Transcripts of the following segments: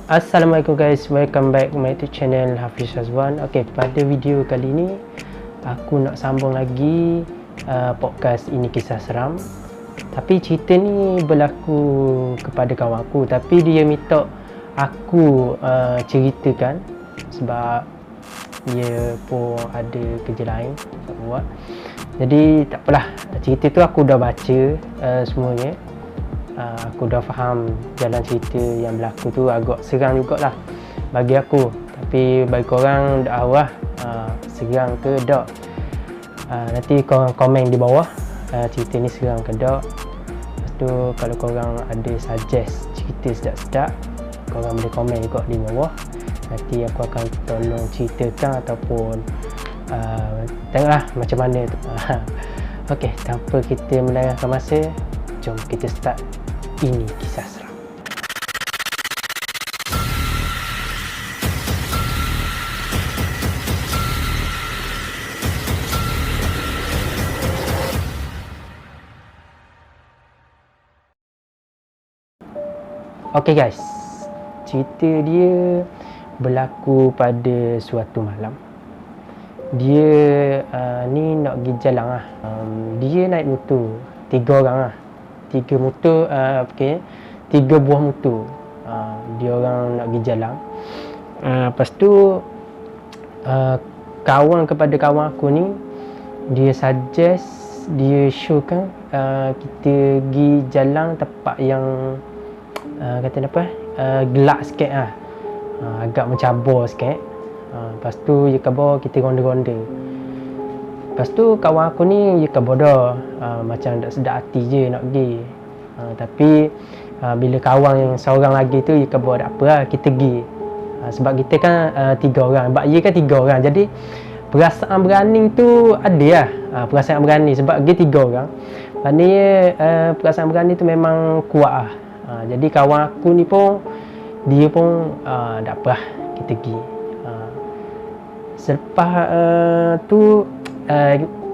Assalamualaikum guys, welcome back to my YouTube channel Hafiz Shazwan. Okay, pada video kali ni aku nak sambung lagi podcast Ini Kisah Seram. Tapi cerita ni berlaku kepada kawan aku, tapi dia minta aku ceritakan sebab dia pun ada kerja lain nak buat. Jadi tak apalah, cerita tu aku dah baca semuanya. Aku dah faham jalan cerita yang berlaku tu agak seram jugalah bagi aku. Tapi bagi korang dah tahu lah seram ke tak. Nanti korang komen di bawah cerita ni seram ke tak. Lepas tu kalau korang ada suggest cerita sedap-sedap, korang boleh komen juga di bawah. Nanti aku akan tolong ceritakan ataupun tengoklah macam mana tu. Okey, tanpa kita melengahkan masa, jom kita start Ini Kisah Seram. Okay guys, cerita dia berlaku pada suatu malam. Dia ni nak pergi jalan lah. Dia naik motor, 3 orang lah. 3 motor, okay, 3 buah motor. Dia orang nak pergi jalan. Lepas tu kawan kepada kawan aku ni, dia suggest, dia showkan kita pergi jalan tempat yang kata apa, gelap sikit lah, agak mencabar sikit. Lepas tu dia kata kita ronda-ronda. Lepas tu kawan aku ni dia kata dah macam tak sedap hati je nak pergi. Tapi bila kawan yang seorang lagi tu dia kata tak apa lah, kita pergi. Sebab kita kan 3 orang, sebab dia kan 3 orang, jadi perasaan berani tu ada lah. Perasaan berani sebab dia 3 orang, maknanya perasaan berani tu memang kuat lah. Jadi kawan aku ni pun, dia pun tak apa lah, kita pergi. Selepas tu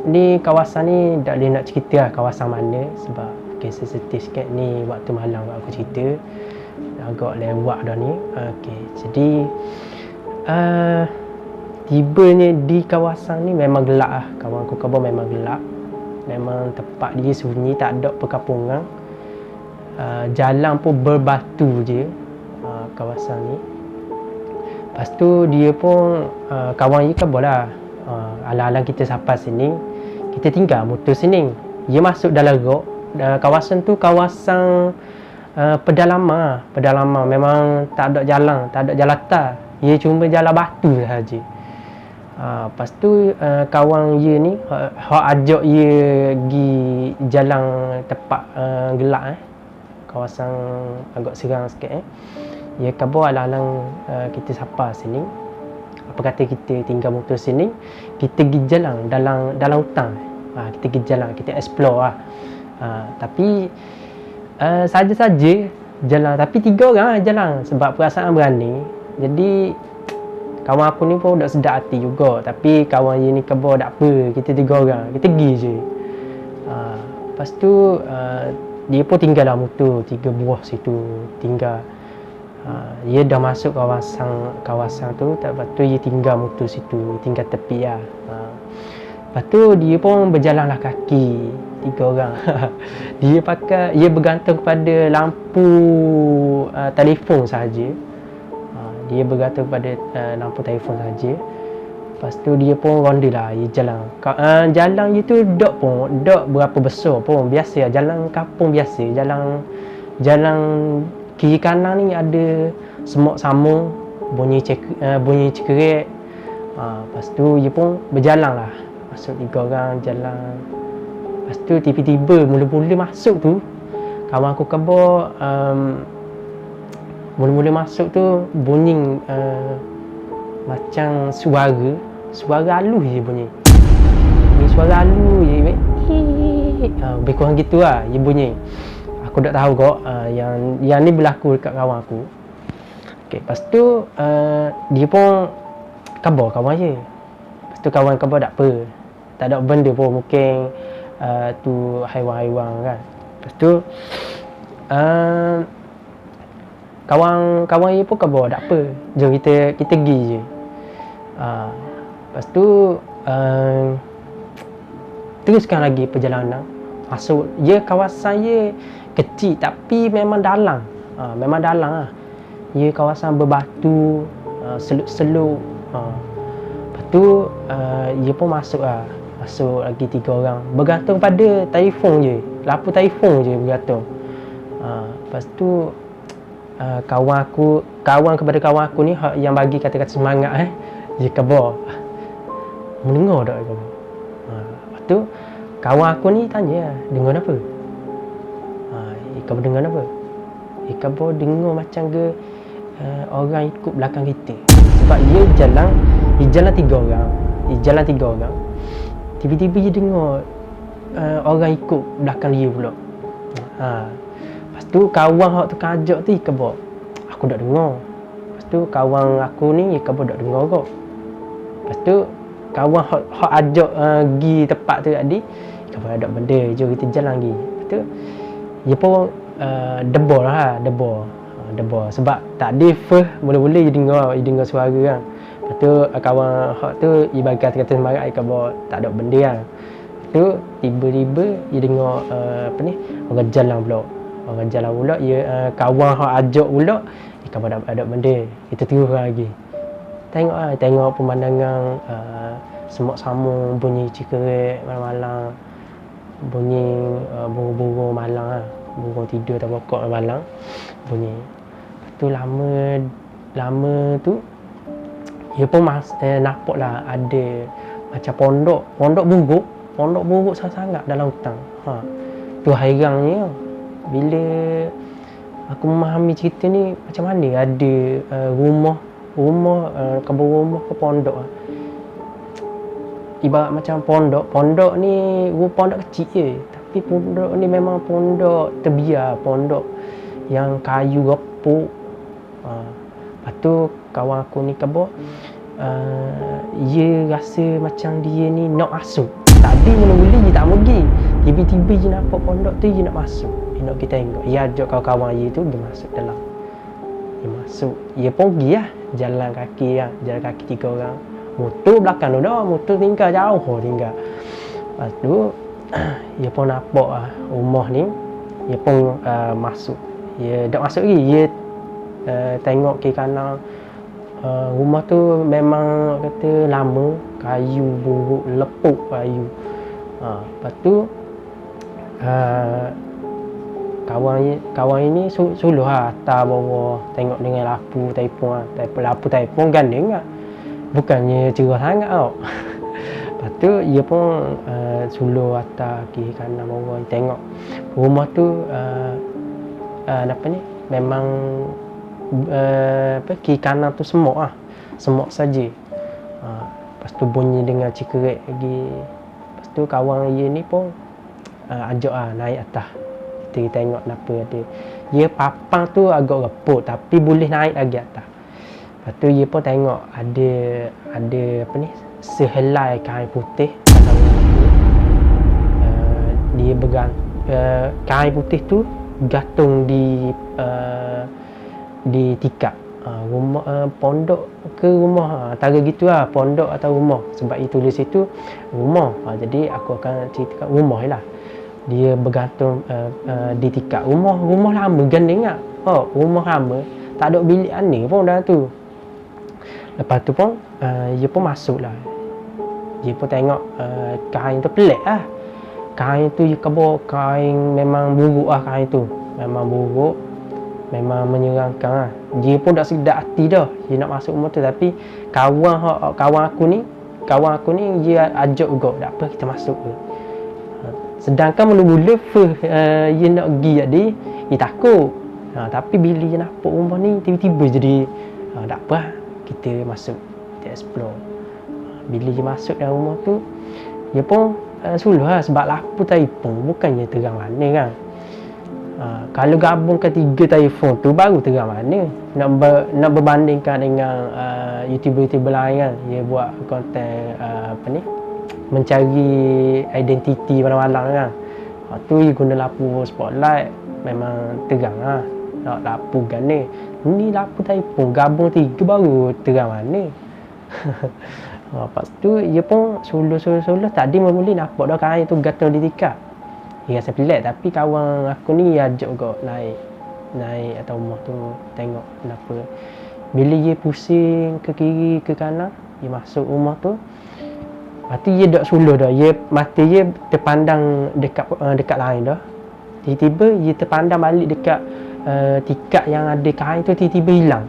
ni kawasan ni tak boleh nak cerita lah kawasan mana sebab sensitif sikit ni, waktu malam aku cerita agak lewat dah ni. Jadi tibanya di kawasan ni memang gelap lah. Kawan aku kata memang gelap, memang tempat dia sunyi, tak ada perkampungan. Jalan pun berbatu je kawasan ni. Lepas tu dia pun kawan dia kan bola, alang-alang kita sampai sini, kita tinggal motor sini. Dia masuk dalam rok. Kawasan tu kawasan pedalaman, memang tak ada jalan, tak ada jalan tar. Dia cuma jalan batu sahaja. Lepas tu kawan dia ni hak ajak dia pergi jalan tempat gelap, kawasan agak seram sikit. Dia kata alang-alang kita sampai sini, apa kata kita tinggal motor sini, kita pergi jalan dalam hutan. Kita pergi jalan, kita explore lah. Tapi saja-saja jalan, tapi 3 orang lah jalan sebab perasaan berani. Jadi kawan aku ni pun tak sedap hati juga, tapi kawan dia ni kata tak apa, kita 3 orang, kita pergi je. Lepas tu dia pun tinggal lah motor 3 buah situ, tinggal. Dia dah masuk kawasan tu, lepas tu dia tinggal motor situ, tinggal tepi lah. Lepas tu dia pun berjalanlah kaki 3 orang. Dia bergantung kepada lampu telefon sahaja. Dia bergantung kepada lampu telefon sahaja. Lepas tu dia pun ronda lah, dia jalan. Jalan dia tu tak berapa besar pun, biasa lah, jalan kampung biasa. Jalan kiri kanan ni ada semok samung, bunyi cekerik. Lepas tu dia pun berjalan lah, masuk 3 orang jalan. Lepas tu tiba-tiba mula-mula masuk tu, kawan aku kata mula-mula masuk tu bunyi macam suara halus je bunyi. Suara halus je, lebih kurang gitu lah dia bunyi. Aku tak tahu kok, yang ni berlaku dekat kawan aku. Lepas tu dia pun khabar kawan je. Lepas tu kawan khabar tak apa, tak ada benda pun, mungkin tu haiwan-haiwan kan. Lepas tu kawan dia pun khabar tak apa, jom kita pergi je. Lepas tu teruskan lagi perjalanan. Masuk kawasan dia kecil tapi memang dalam. Memang dalam lah. Dia kawasan berbatu, seluk-seluk. Lepas tu dia pun masuk lah. Masuk lagi 3 orang. Bergantung pada taifun je. Lapu taifun je bergantung. Lepas tu kawan kepada kawan aku ni yang bagi kata-kata semangat dia khabar. Mendengar tak kamu? Lepas tu kawan aku ni tanya, dengar apa? Khabar dengar apa? Khabar dengar macam ke orang ikut belakang kita. Sebab dia jalan 3 orang. Tiba-tiba dia dengar orang ikut belakang dia pula. Lepas tu kawan hak tu kajak tu khabar, aku tak dengar. Lepas tu kawan aku ni khabar tak dengar kok. Lepas tu kawan hak ajak pergi tempat tu tadi khabar ada benda, jom kita jalan lagi. Lepas tu dia pun debar lah, debar sebab tak ada first mula-mula dia dengar suara kan. Lepas tu kawan hak tu dia bagi kata-kata semangat, khabar tak ada benda kan. Lepas tu tiba-tiba dia dengar orang jalan pula. Kawan hak ajak pula khabar ada benda. Kita terus lagi tengok pemandangan semut samung bunyi cikerek malam-malam, bunyi burung-burung malang lah, burung tidur atas pokok malam bunyi. Lepas tu lama tu dia pun nampak lah ada macam pondok buruk sangat-sangat dalam hutan. Tu hairannya bila aku memahami cerita ni, macam mana ada rumah ke pondok. Ibarat macam pondok ni pondok kecil je, tapi pondok ni memang pondok terbiar, pondok yang kayu repuk. Lepas tu kawan aku ni khabar dia rasa macam dia ni nak masuk. Tadi mula-mula dia tak mau pergi, tiba-tiba dia nampak pondok tu, dia nak masuk, dia nak pergi tengok. Dia ajak kawan-kawan dia tu dia masuk dalam. Dia pun pergi lah, jalan kaki 3 orang. Motor belakang tu dah, motor tinggal jauh tinggal. Lepas tu dia pun nampak rumah ni, dia pun masuk. Dia tak masuk lagi, dia tengok kiri kanan. Rumah tu memang kata lama, kayu buruk, lepuk kayu. Lepas tu kawan ini suluh atas bawah, tengok dengan lapu taipung gandeng tak, bukannya cerah sangat tau. Lepas tu dia pun suluh atas kiri kanan bawah, tengok rumah tu memang kiri kanan tu semut saja. Lepas tu bunyi dengan cikerek lagi. Lepas tu kawan dia ni pun ajak naik atas, kita tengok kenapa ada. Dia papang tu agak reput tapi boleh naik lagi atas. Lepas tu dia pun tengok ada sehelai kain putih dalam dia kain putih tu gantung di tikar rumah, pondok ke rumah, antara gitu lah, pondok atau rumah, sebab dia tulis itu rumah. Jadi aku akan ceritakan rumah lah. Dia bergantung di tikar rumah lama gandeng tak. Rumah lama, tak ada bilik aneh pun dalam tu. Lepas tu pun dia pun masuk lah. Dia pun tengok kain tu pelik lah. Kain tu dia khabar kain memang buruk lah, kain tu memang buruk, memang menyeramkan lah. Dia pun dah sedap hati dah dia nak masuk rumah tu, tapi kawan aku ni dia ajak juga, tak apa kita masuk ke. Sedangkan mula-mula dia nak pergi tadi, dia takut. Tapi bila dia nampak rumah ni, tiba-tiba jadi tak apa, kita masuk, kita explore. Bila dia masuk dalam rumah tu, dia pun suluh lah, sebab lampu taipung bukannya terang mana kan. Kalau gabungkan 3 taifun tu baru terang mana. Nak berbandingkan dengan YouTuber-YouTuber lain kan, dia buat konten mencari identiti malam-malam kan. Tu dia guna lampu spotlight, memang terang lah, lampu gane. Ni lapu telefon gabung 3 baru terang mana. Lepas tu dia pun suluh tadi mula nampak dah kain tu gatal di tikar. Dia rasa pelik tapi kawan aku ni ajak juga naik atau rumah tu tengok kenapa. Bila dia pusing ke kiri ke kanan, dia masuk rumah tu. Lepas tu dia dok suluh dah. Mata dia terpandang dekat lain dah. Tiba-tiba dia terpandang balik dekat tikar yang ada kain tu, tiba-tiba hilang.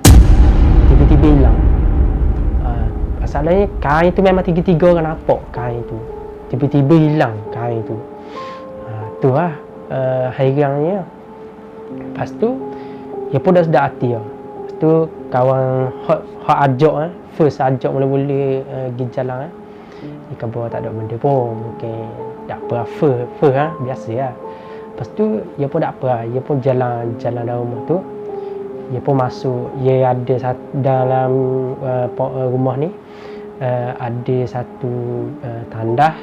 Masalahnya kain tu memang 3 orang nampak kain tu. Tiba-tiba hilang kain tu. Tu lah hairannya. Lepas tu dia pun dah sedar hati lah. Lepas tu kawan hak ajak first ajak mula-mula pergi jalan dia kata tak ada benda pun, mungkin tak apa first biasa lah. Lepas tu dia pun tak apa lah. Dia pun jalan dalam rumah tu. Dia pun masuk. Dia ada dalam rumah ni ada satu tandah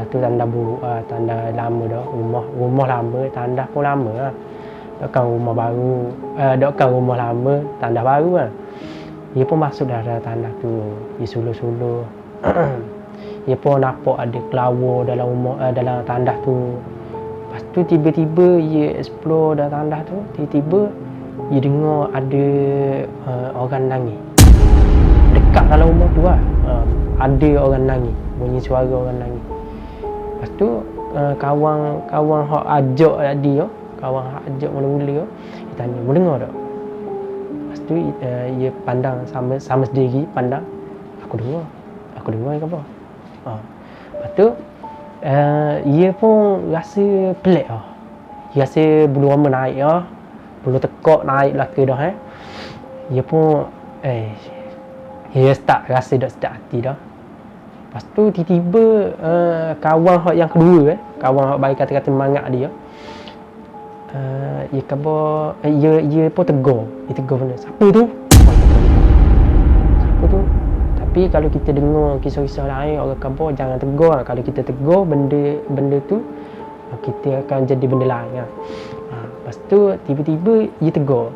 tu tandah buruk lah. Tandah lama dah. Rumah lama, tandah pun lama lah. Takkan rumah baru, takkan rumah lama, tandah baru lah. Dia pun masuk dalam tandah tu. Dia suluh-suluh. Dia pun nampak ada kelawar dalam rumah, dalam tandah tu. Lepas tu tiba-tiba dia explore dalam tandah tu. Tiba-tiba dia dengar ada orang nangis dekat dalam rumah tu lah. Ada orang nangis, bunyi suara orang nangis. Lepas tu kawan hak ajak tadi tu, kawan hak ajak mula-mula tu, dia tanya, "Mu dengar tak?" Lepas tu dia pandang sama sendiri, pandang, Aku dengar ke apa? Lepas tu dia pun rasa pelik lah. Dia rasa bulu roma naik lah. Bulu tekak naik belaka dah Dia pun dia start rasa dah sedap hati dah. Lepas tu tiba-tiba kawan hak yang kedua kawan hak bagi kata-kata semangat dia dia kata dia pun tegur. Dia tegur benda. Siapa tu? Tapi kalau kita dengar kisah-kisah lain orang kata jangan tegur. Kalau kita tegur benda tu kita akan jadi benda lain lah. Lepas tu tiba-tiba dia tegur.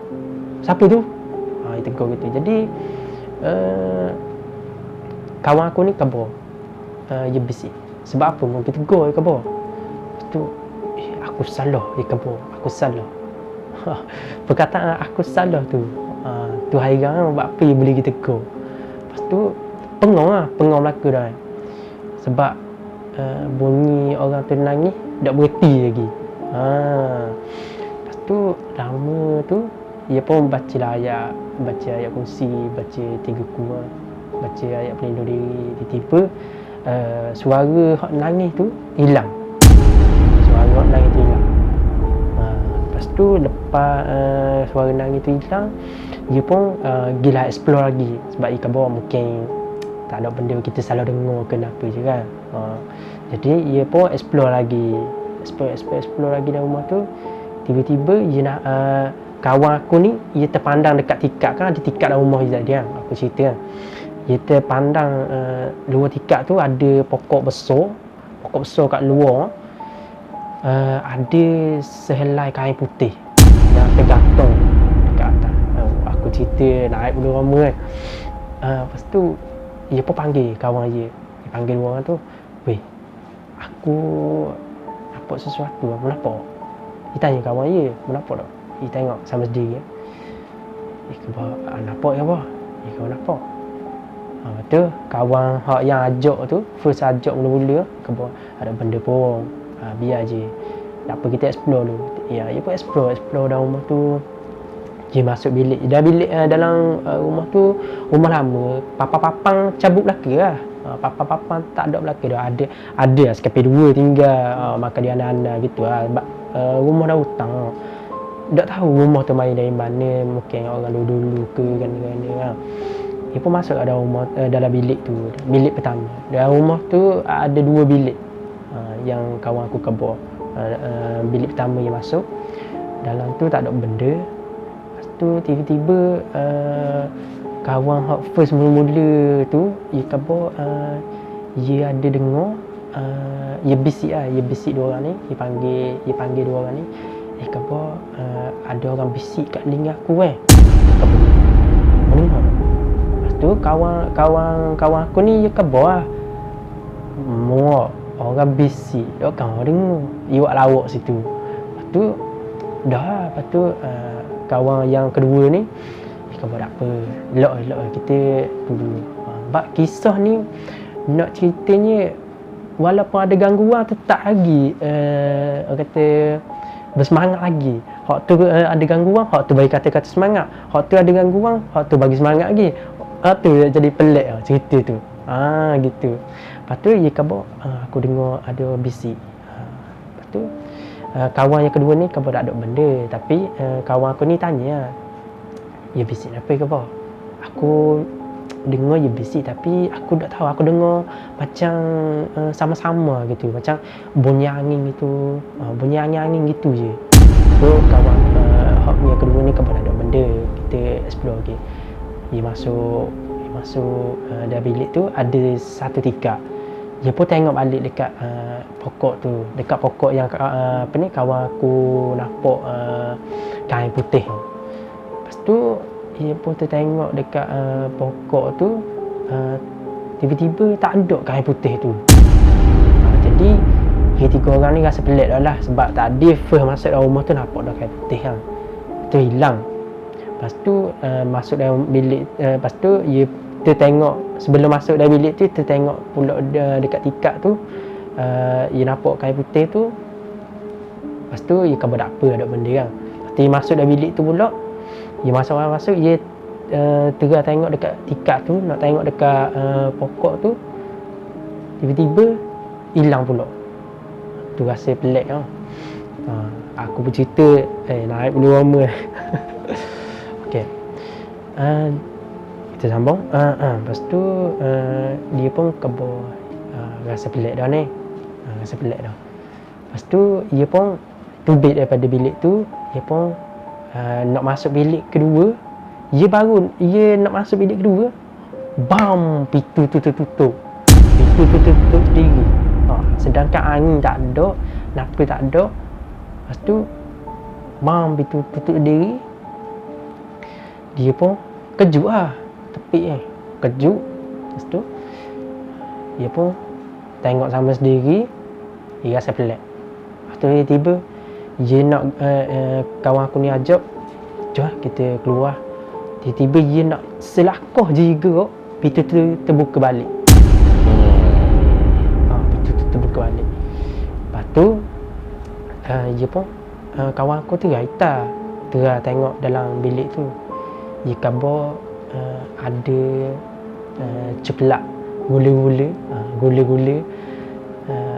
Siapa tu? Dia tegur gitu. Jadi kawan aku ni kata dia bisik. Sebab apa mau kita tegur dia kata. Lepas tu aku salah dia kata. Aku salah. Perkataan aku salah tu tu hairan buat apa dia boleh kita tegur. Lepas tu pengong belaka dah sebab bunyi orang tu nangis tak berhenti lagi. Lepas tu lama tu dia pun baca ayat kursi, baca 3 kurang, baca ayat pelindung diri. Tiba-tiba suara hak nangis tu hilang. Lepas tu lepas suara nangis tu hilang, dia pun gila explore lagi. Sebab dia kata mungkin tak ada benda kita salah dengar ke apa je kan. Jadi dia pun explore lagi dalam rumah tu. Tiba-tiba dia nak kawan aku ni dia terpandang dekat tikar kan, ada tikar dalam rumah dia aku cerita kan. Dia terpandang luar tikar tu ada pokok besar kat luar. Ada sehelai kain putih yang tergantung dekat atas. Aku cerita naik bulu roma kan. Lepas tu dia pun panggil kawan dia. Dia panggil dua orang tu. "Weh, aku nampak sesuatu. Apa nampak?" Dia tanya kawan dia, "Apa nampak tak?" Dia tengok sama sendiri. Dia kata, "Nampak ke apa?" Dia kata, "Nampak." Lepas tu kawan hak yang ajak tu, first ajak mula-mula, kata, "Ada benda pun. Biar je. Tak apa, kita explore dulu." Ya, dia pun explore dalam rumah tu. Dia masuk bilik. Bilik dalam rumah tu rumah lama. Papang cabut belaka lah. Papang tak ada belaka dah. Ada sekapi 2 tinggal. Maka dia anak-anak gitu lah. Rumah dah hutang. Tak tahu rumah tu main dari mana. Mungkin orang dulu ke kan. Dia pun masuk dalam rumah, dalam bilik tu. Bilik pertama. Dalam rumah tu ada 2 bilik. Yang kawan aku kebor. Bilik pertama yang masuk. Dalam tu tak ada benda. Lepas tu tiba-tiba kawan hak first mula-mula tu dia kebor, dia ada dengar dia bisik 2 orang ni. Dia panggil 2 orang ni. Dia kebor ada orang bisik kat telinga aku kebun. Lepas tu kawan aku ni je kebun lah. Muak, orang bisik, dok kan dengar. Iwak lawak situ. Lepas tu dah lah. Lepas tu kawan yang kedua ni kebun tak apa. Elok kita dulu. Sebab kisah ni nak ceritanya walaupun ada gangguan tetap lagi orang kata bersemangat lagi. Hak tu ada gangguan, hak tu bagi kata-kata semangat. Hak tu ada gangguan, hak tu bagi semangat lagi. Hak tu jadi pelik lah cerita tu. Gitu. Lepas tu dia khabar aku dengar ada bisik. Lepas tu kawan yang kedua ni khabar tak ada benda. Tapi kawan aku ni tanya, ya bisik apa khabar? Aku dengar je bisik tapi aku tak tahu, aku dengar macam sama-sama gitu, macam bunyi angin gitu, bunyi angin-angin gitu je. So kawan hak yang kedua ni khabar tak ada benda, kita explore lagi. Dia masuk dalam bilik tu ada satu tikar. Dia pun tengok balik dekat pokok tu, dekat pokok yang kawan aku nampak kain putih. Lepas tu dia pun tertengok dekat pokok tu, tiba-tiba tak ada kain putih tu. Jadi tiga orang ni rasa pelik dah lah, sebab tadi first masuk dalam rumah tu nampak dah kain putih kan. Tu hilang. Lepas tu masuk dalam bilik, lepas tu dia tertengok, sebelum masuk dalam bilik tu tertengok pula dekat tikar tu, dia nampak kain putih tu. Lepas tu dia khabar tak apa, ada benda kan. Lepas tu dia masuk dalam bilik tu pula, dia masuk dia terus tengok dekat tikar tu, nak tengok dekat pokok tu, tiba-tiba hilang pula. Tu rasa pelik kan. Aku bercerita naik bulu roma. Okey. Kita sambung. Lepas tu dia pun khabar rasa pelik dah ni. Rasa pelik dah. Lepas tu dia pun terbit daripada bilik tu, dia pun nak masuk bilik kedua. Dia nak masuk bilik kedua, bam, pintu tu tertutup. Pintu tu tertutup sendiri. Sedangkan angin tak ada, napa tak ada. Lepas tu bam, pintu tutup sendiri. Dia pun kejut lah, tepi kejut. Lepas tu dia pun tengok sama sendiri, dia rasa pelik. Lepas tu tiba-tiba dia nak kawan aku ni ajak, jom kita keluar. Tiba-tiba dia nak selakah je gerak, pintu tu terbuka balik. Pintu tu terbuka balik. Lepas tu dia pun kawan aku tu terus tengok dalam bilik tu. Dia khabar ada ceplak gula-gula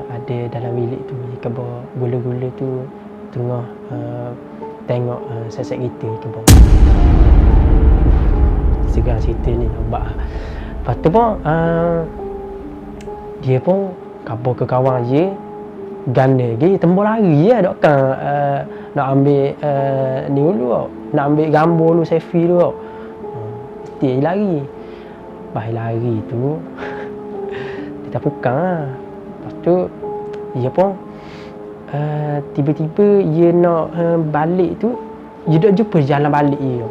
ada dalam bilik tu. Dia khabar gula-gula tu tengah tengok set-set kita ke bawah. Segar cerita ni nampak. Lepas tu pun dia pun khabar ke kawan dia, ganda lagi tembus lari je dok kan, nak ambil ni dulu tau, nak ambil gambar dulu, selfie dulu tau. Dia lari. Lepas lari tu dia tak pukang lah. Lepas tu dia pun tiba-tiba dia nak balik tu, dia tak jumpa jalan balik dia.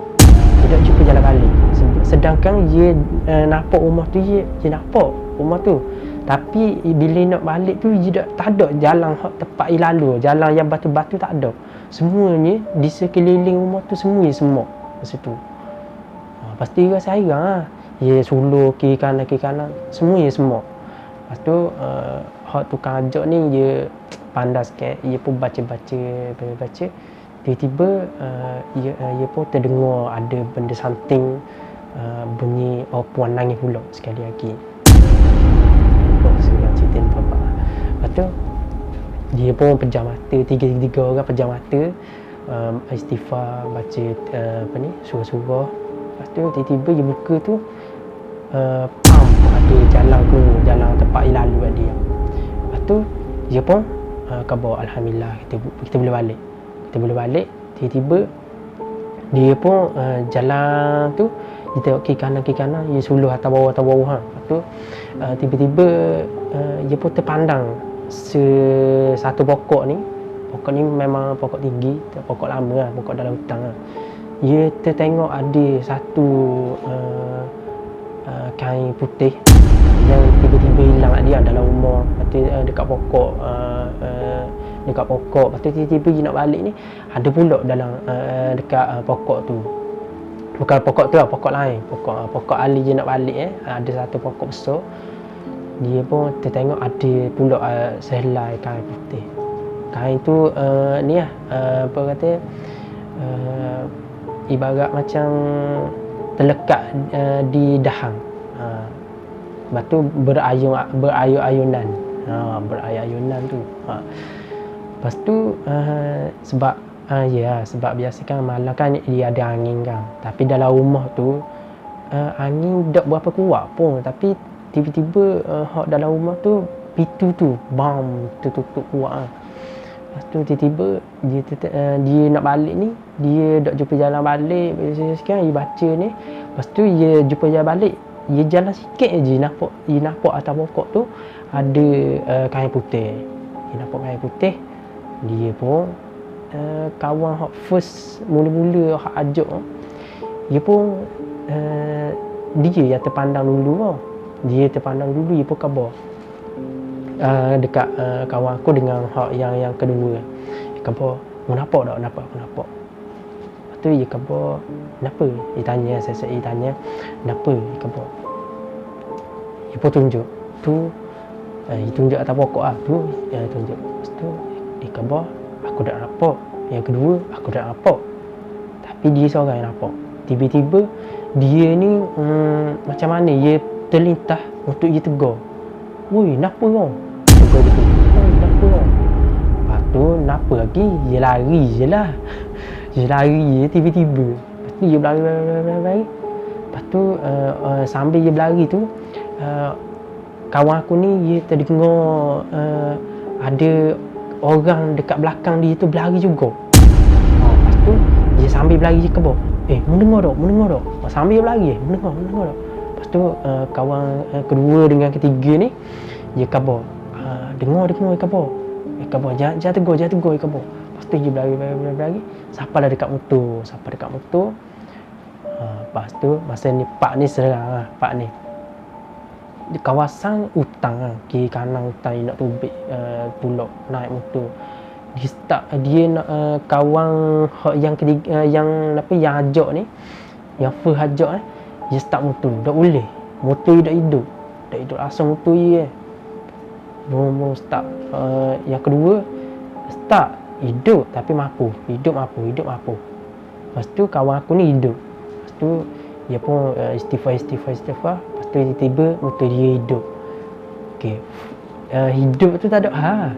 Dia tak jumpa jalan balik. Sedangkan dia nampak rumah tu, dia nampak rumah tu. Tapi bila nak balik tu, dia tak ada jalan tempat dia lalu. Jalan yang batu-batu tak ada. Semuanya di sekeliling rumah tu semuanya semut masa tu. Pasti dia rasa hairan lah. Dia sulur kiri kanan, semuanya semut. Lepas tu hak tukang ajak ni dia pandai sikit, dia pun baca. Tiba-tiba dia pun terdengar ada benda something, bunyi puan nangis pula sekali lagi. Sekarang cerita ni bapak. Lepas tu dia pun pejam mata, tiga orang pejam mata, istighfar, baca surah-surah. Lepas tu tiba-tiba dia buka tu, ada jalan tempat dia lalu kat dia. Lepas tu dia pun khabar alhamdulillah kita boleh balik. Tiba-tiba dia pun jalan tu, dia tengok kiri kanan, dia suluh atas bawah. Lepas tu tiba-tiba dia pun terpandang satu pokok ni memang pokok tinggi, pokok lama lah, pokok dalam hutan lah. dia tertengok ada satu kain putih yang tiba-tiba hilang kat dia dalam rumah. Lepas tu dekat pokok, lepas tu tiba-tiba dia nak balik ni, ada pula dalam dekat pokok tu. Bukan pokok tu lah, pokok lain, pokok ali je nak balik ada satu pokok besar. Dia pun tertengok ada pula sehelai kain putih. Kain tu ni lah, apa kata, ibarat macam terlekat di dahang. Lepas tu berayun-ayunan. Berayun-ayunan tu. Lepas tu sebab sebab biasa kan malam kan dia ada angin kan. Tapi dalam rumah tu angin tak berapa kuat pun, tapi tiba-tiba hak dalam rumah tu pintu tu bam tertutup kuat. Lepas tu tiba-tiba dia nak balik ni, dia tak jumpa jalan balik. Sekarang dia baca ni, lepas tu dia jumpa jalan balik, dia jalan sikit je nampak atas pokok tu ada kain putih. Dia nampak kain putih, dia pun kawan hak first mula-mula hak ajak, dia pun dia yang terpandang dulu tau. Dia terpandang dulu, dia pun khabar dekat kawan aku dengan hak yang kedua. Dia khabar, "Mu nampak tak?" "Nampak, aku nampak." Lepas tu dia khabar, "Kenapa?" Dia tanya, saya tanya, "Kenapa?" Dia khabar. Dia pun tunjuk. Tu dia tunjuk atas pokok lah. Tu dia tunjuk. Lepas tu dia khabar, "Aku tak nampak." Yang kedua, "Aku tak nampak." Tapi dia seorang yang nampak. Tiba-tiba dia ni macam mana, dia terlintas untuk dia tegur. "Woi, kenapa kau?" Tegur dia tu. "Woi, kenapa kau?" Lepas tu, kenapa lagi? Dia lari je lah. Dia lari je tiba-tiba. Lepas tu dia berlari. Lepas tu sambil dia berlari tu, kawan aku ni dia terdengar ada orang dekat belakang dia tu berlari juga. Lepas tu dia sambil berlari je ke bawah. Mendengar tak? Sambil dia berlari mendengar tak? Lepas tu kawan kedua dengan ketiga ni dia khabar, dengar khabar. Jangan tegur khabar. Lepas tu dia berlari sampailah dekat motor. Lepas tu masa ni Pak ni serang lah, Pak ni di kawasan hutang lah, kiri kanan hutang, dia nak tubik pulak naik motor. Dia start, dia nak kawan yang ketiga, yang ajak ni, yang first ajak dia start motor, tak boleh. Motor dia tak hidup asal motor dia belum start. Yang kedua start, hidup tapi mampu. Lepas tu kawan aku ni hidup. Lepas tu dia pun istighfar. Lepas tu tiba-tiba motor dia hidup. Okey. Hidup tu tak ada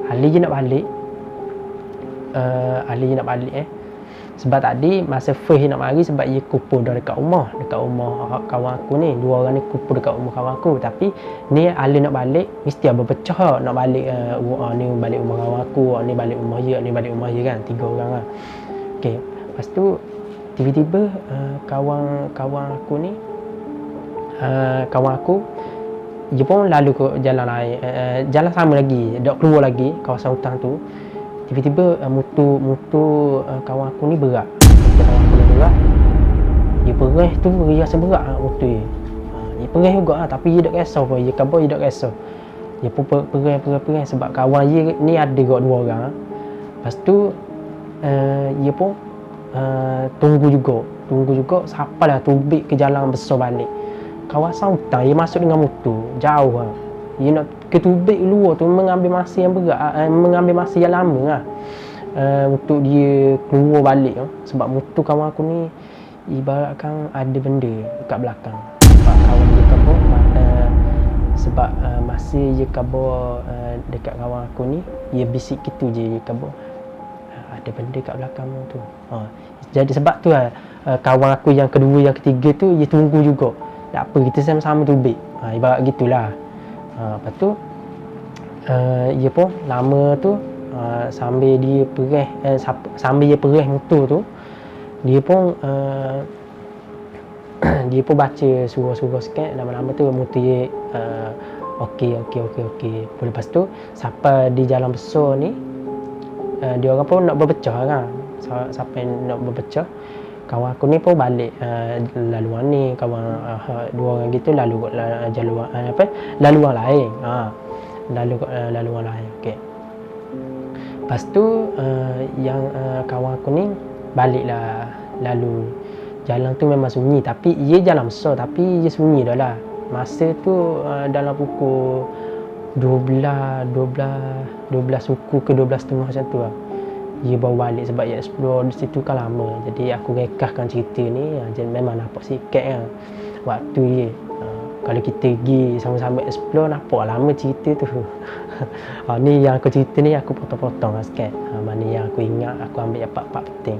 Ali je nak balik. Sebab tadi masa first nak mari, sebab dia kumpul dah dekat rumah kawan aku ni. Dua orang ni kumpul dekat rumah kawan aku. Tapi ni Ali nak balik, mesti berpecah nak balik. Ni balik rumah kawan aku, ni balik rumah dia, kan. 3 orang lah. Okey. Lepas tu tiba-tiba kawan aku ni, kawan aku dia pun lalu ke jalan lain, jalan sama lagi, dak keluar lagi kawasan hutan tu. Tiba-tiba motor kawan aku ni berat. Dia perih tu, dia rasa berat motor dia. Dia perih juga tapi dia tak kisah pun. Dia khabar dia tak kisah. Dia pun perih sebab kawan dia ni ada kot 2 orang. Lepas tu dia pun tunggu juga sampailah tubik ke jalan besar balik. Kawasan hutan, dia masuk dengan motor jauh lah. Dia nak ke tubik luar tu mengambil masa yang berat, mengambil masa yang lama lah untuk dia keluar balik. Sebab motor kawan aku ni ibaratkan ada benda dekat belakang. Sebab kawan dia khabar, sebab masa dia khabar dekat kawan aku ni, dia bisik gitu je, dia khabar ada benda kat belakang tu. Jadi sebab tu lah kawan aku yang kedua, yang ketiga tu dia tunggu juga. Tak apa, kita sama-sama tubik. Ibarat gitulah. Lepas tu dia pun lama tu sambil dia perih motor tu, dia pun baca surah-surah sikit. Lama-lama tu motor dia okey. Lepas tu sampai di jalan besar ni, dia orang pun nak berpecah kan. Sampai nak berpecah, kawan aku ni pun balik laluan ni, kawan dua orang gitu lalu kat jalur laluan lain. Laluan lain. Okey. Lepas tu yang kawan aku ni baliklah lalu jalan tu memang sunyi, tapi ia jalan besar tapi ia sunyi dah lah. Masa tu dalam pukul 12 suku ke 12.30 macam tu lah. Dia baru balik sebab dia explore di situ kan lama. Jadi aku rekahkan cerita ni, memang nampak sikit kan waktu dia. Kalau kita pergi sama-sama explore, nampak lama cerita tu. Ni yang aku cerita ni aku potong-potong lah sikit. Mana yang aku ingat, aku ambil yang part-part penting.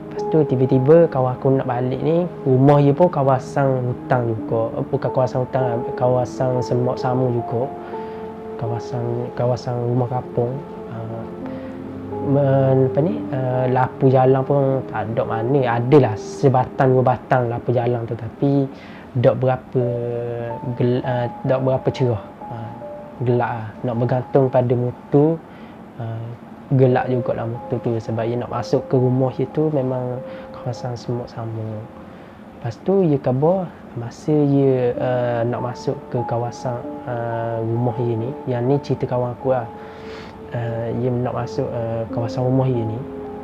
Lepas tu tiba-tiba kawan aku nak balik ni, rumah dia pun kawasan hutan juga. Bukan kawasan hutan, kawasan semak sama juga. Kawasan rumah kampung. Lapu jalan pun tak ada mana. Adalah sebatang dua batang lapu jalan tu, tapi tak berapa cerah. Gelap lah. Nak bergantung pada motor, gelap juga lah motor tu, sebab dia nak masuk ke rumah dia tu memang kawasan semak sama. Lepas tu dia khabar masa dia nak masuk ke kawasan rumah dia ni, yang ni cerita kawan aku lah. Dia nak masuk kawasan rumah dia ni,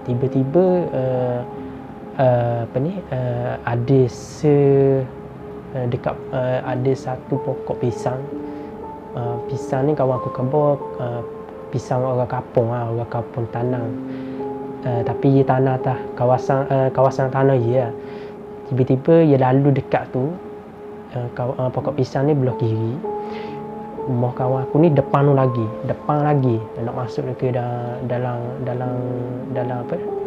tiba-tiba ada dekat ada satu pokok pisang. Pisang ni kawan aku khabar pisang orang kampung lah, orang kampung tanam. Tapi dia tanah atas kawasan tanah dia. Tiba-tiba dia lalu dekat tu, pokok pisang ni belah kiri. Rumah kawan aku ni depan lagi nak masuk ke dalam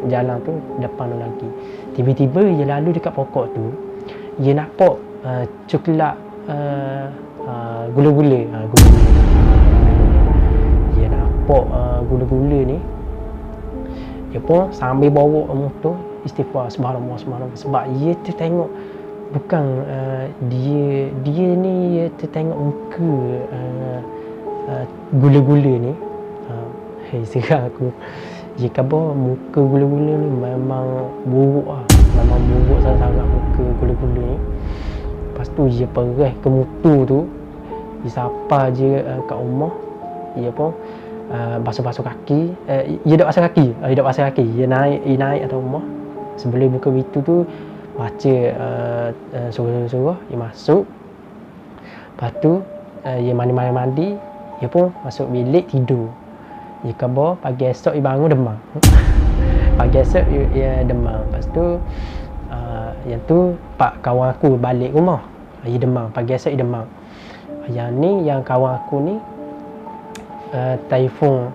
jalan tu, depan tu lagi. Tiba-tiba dia lalu dekat pokok tu, dia nampak coklat gula-gula. Dia nampak gula-gula ni, dia pun sambil bawa motor istighfar subhanallah, sebab dia tu tengok bukan dia ni tertengok muka gula-gula ni. Sekarang aku dia khabar muka gula-gula ni memang buruk lah, memang buruk sangat muka gula-gula ni. Lepas tu dia perih ke motor tu, dia sapa je kat rumah, dia pun basuh-basuh kaki. Dia tak basuh kaki, dia naik atas rumah. Sebelum buka pintu tu baca surah-surah, dia masuk. Lepas tu dia mandi, dia pun masuk bilik tidur. Dia khabar pagi esok dia bangun demam. Pagi esok dia demam. Lepas tu yang tu pak kawan aku balik rumah, dia demam. Pagi esok dia demam. Yang ni yang kawan aku ni telefon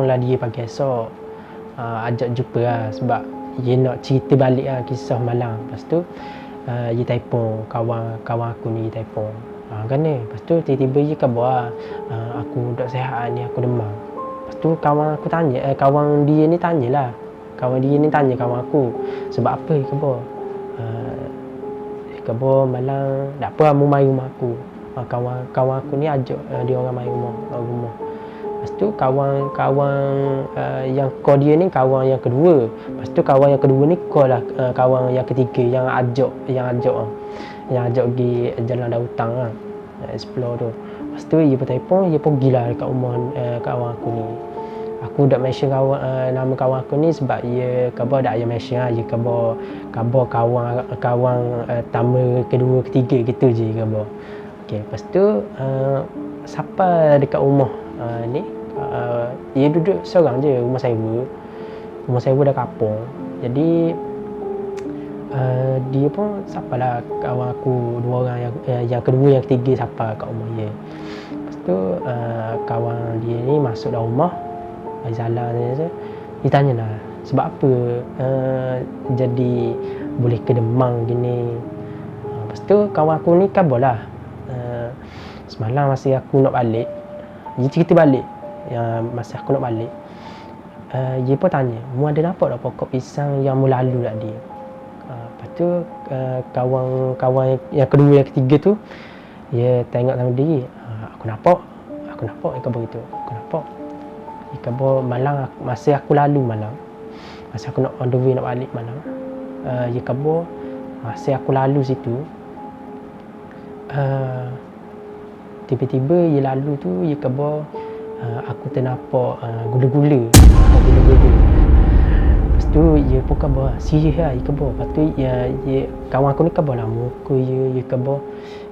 lah dia pagi esok, ajak jumpa lah, sebab dia nak cerita balik lah kisah malam. Lepas tu dia telefon kawan aku ni, dia telefon kan ni. Lepas tu tiba-tiba dia khabar aku tak sihat ni, aku demam. Lepas tu kawan aku tanya, kawan dia ni tanya kawan aku, sebab apa dia khabar? Dia khabar malam tak apa, mu mai rumah aku. Kawan aku ni ajak dia orang mai rumah. Lepas tu kawan yang call dia ni kawan yang kedua. Lepas tu kawan yang kedua ni call lah kawan yang ketiga yang ajak pergi jalan Dautang lah, explore tu. Lepas tu dia bertelefon, dia pergilah dekat rumah kawan aku ni. Aku dak mention nama kawan aku ni sebab dia khabar dak ada mention lah. Dia khabar kawan tamu kedua ketiga gitu je khabar. Okey, lepas tu siapa dekat rumah ni, dia duduk seorang je, rumah sewa dah kapung. Jadi dia pun siapalah kawan aku dua orang yang kedua yang ketiga siapa kat rumah dia. Lepas tu kawan dia ni masuk dalam rumah, jalan je, dia tanya lah sebab apa jadi boleh kedemang gini. Lepas tu kawan aku ni khabarlah semalam masa aku nak balik, dia cerita balik yang masa aku nak balik, dia pun tanya, mu ada nampak tak pokok pisang yang mu lalu tadi? Lepas tu kawan yang kedua yang ketiga tu, dia tengok sama diri, aku nampak dia khabar gitu, aku nampak. Dia khabar malam masa aku lalu malam, masa aku nak on the way nak balik malam, ya kabo masa aku lalu situ, tiba-tiba ya lalu tu ya kabo aku ternampak gula-gula. Lepas tu ya pun kabo sihir lah ya kabo. Lepas tu ya kawan aku ni kabo lah muka ya kabo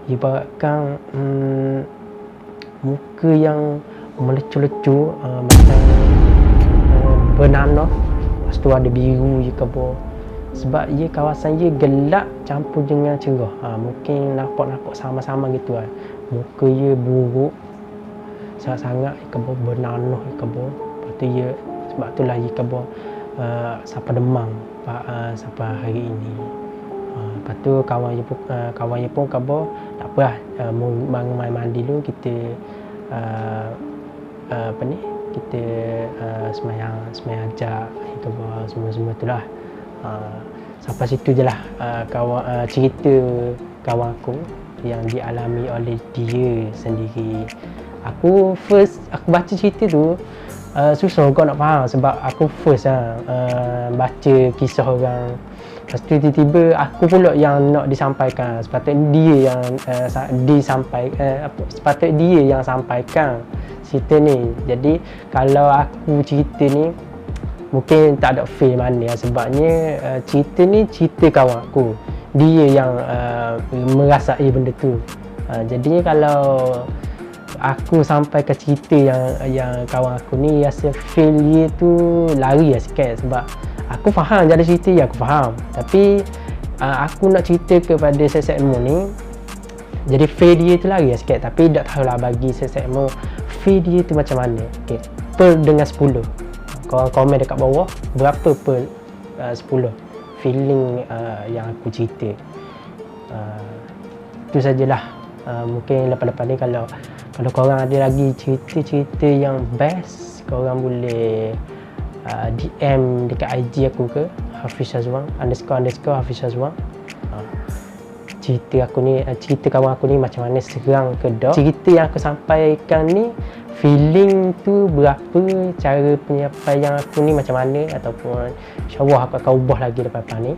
ya bahkan muka yang melecu-lecu macam bernanah. Lepas tu ada biru je kabo. Sebab ia kawasan ia gelap campur dengan cerah. Mungkin nampak sama-sama gitu lah. Muka ia buruk sangat-sangat kabo, bernanah kabo. Lepas tu ia, sebab itulah ia kabo sampai demam sampai hari ini. Lepas tu kawan ia pun kabo tak apalah, bangun mandi dulu kita kita semayang ajak kabo semua itulah. Sampai situ je lah cerita kawan aku yang dialami oleh dia sendiri. Aku baca cerita tu susah kau nak faham sebab aku first baca kisah orang. Lepas tu tiba-tiba aku pula yang nak disampaikan. Sepatutnya dia yang sepatutnya dia yang sampaikan cerita ni. Jadi kalau aku cerita ni mungkin tak ada feel mana sebabnya cerita ni cerita kawan aku. Dia yang merasai benda tu. Jadinya kalau aku sampai ke cerita yang kawan aku ni rasa feel dia tu lari lah sikit sebab aku faham jalan cerita dia, aku faham. Tapi aku nak cerita kepada segmen ni jadi feel dia tu lari lah sikit. Tapi tak tahulah bagi segmen feel dia tu macam mana. Okay. Per dengan 10. Korang komen dekat bawah berapa per 10 feeling yang aku cerita. Itu sajalah. Mungkin lepas-lepas ni kalau korang ada lagi cerita-cerita yang best, korang boleh DM dekat IG aku ke Hafiz Shazwan _Hafiz Shazwan. Cerita kawan aku ni macam mana, serang ke dak. Cerita yang aku sampaikan ni feeling tu berapa, cara penyampaian aku ni macam mana, ataupun insyaAllah aku akan ubah lagi lepas-lepas ni.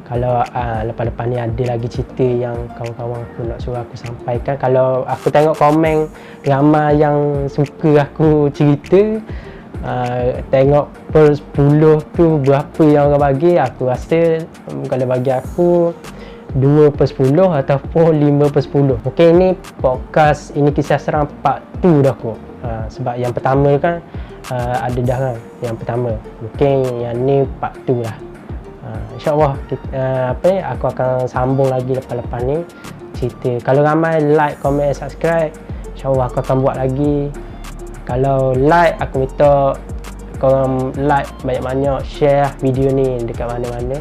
Kalau lepas-lepas ni ada lagi cerita yang kawan-kawan aku nak suruh aku sampaikan. Kalau aku tengok komen ramai yang suka aku cerita, tengok per 10 tu berapa yang orang bagi, aku rasa kalau bagi aku 2 per 10 ataupun 5 per 10. Mungkin ini podcast, ini kisah seram part 2 dah kot. Sebab yang pertama kan ada dah kan yang pertama. Mungkin yang ni part 2 lah. InsyaAllah aku akan sambung lagi lepas-lepas ni cerita. Kalau ramai like, komen, subscribe, InsyaAllah aku akan buat lagi. Kalau like, aku minta korang like banyak-banyak, share video ni dekat mana-mana.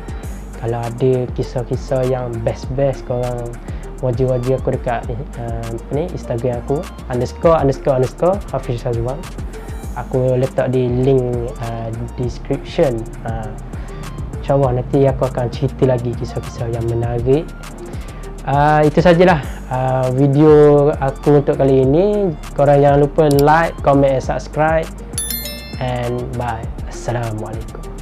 Kalau ada kisah-kisah yang best-best, korang wajib aku dekat Instagram aku __ Hafiz Shazwan. Aku letak di link description. InsyaAllah nanti aku akan cerita lagi kisah-kisah yang menarik. Itu sajalah video aku untuk kali ini. Korang jangan lupa like, comment, subscribe, and bye. Assalamualaikum.